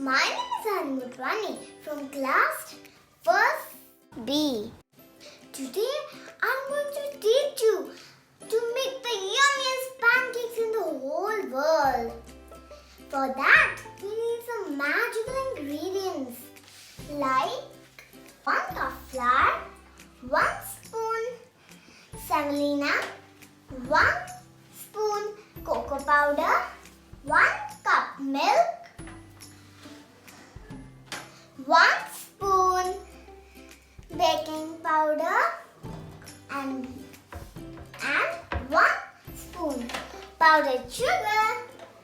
My name is Dhaani from class 1st B. Today I'm going to teach you to make the yummiest pancakes in the whole world. For that, we need some magical ingredients like 1 cup flour, 1 spoon semolina, 1 spoon cocoa powder, 1 cup milk, 1 spoon baking powder and 1 spoon powdered sugar,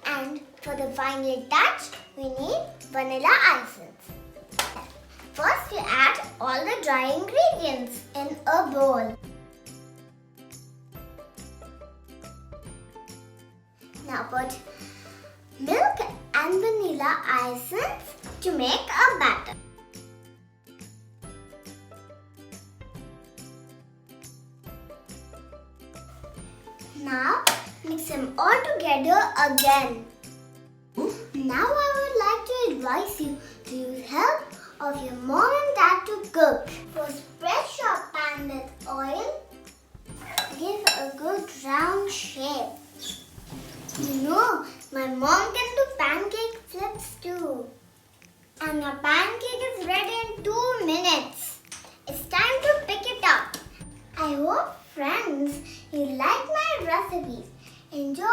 and for the final touch we need vanilla essence. First you add all the dry ingredients in a bowl. Now put milk and vanilla essence to make a batter. Now mix them all together again. Now I would like to advise you to use help of your mom and dad to cook. First press your pan with oil. Give a good round shape. You know, my mom can do pancake flips too. And our pancake is ready in 2 minutes. It's time to pick it up. I hope, friends, you like my recipes. Enjoy!